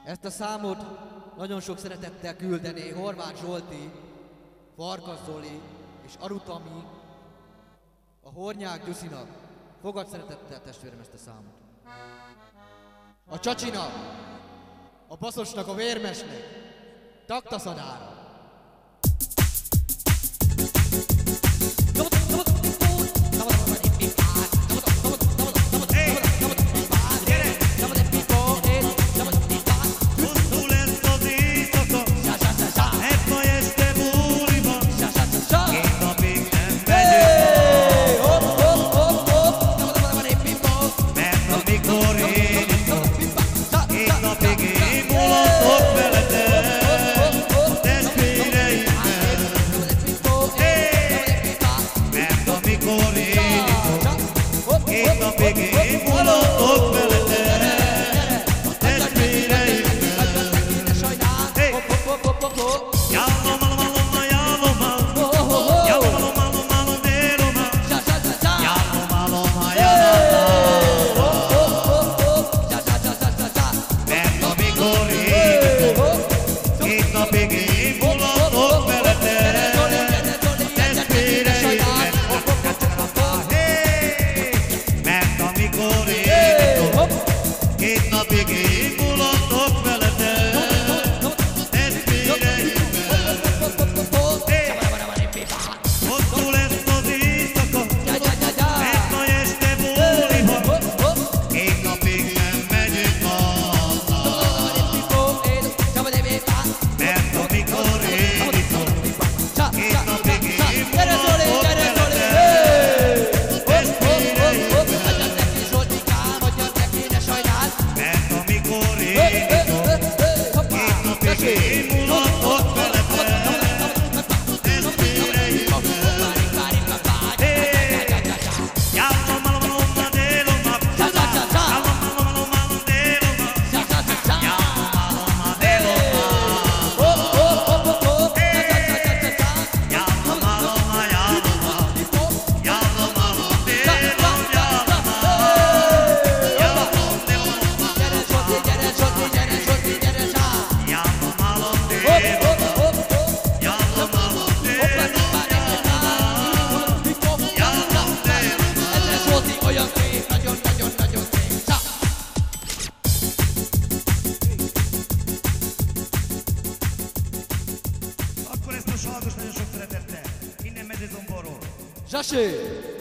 Ezt a számot nagyon sok szeretettel küldené Horváth Zsolti, Farkas Zoli és Arutami a Hornyák Gyuszinak. Fogad szeretettel, testvérem, ezt a számot. A Csacsinak, a Baszosnak, a Vérmesnek, Taktaszadára. Nagyon sok szeretettel, innen Mezőzomborról. Zsasi!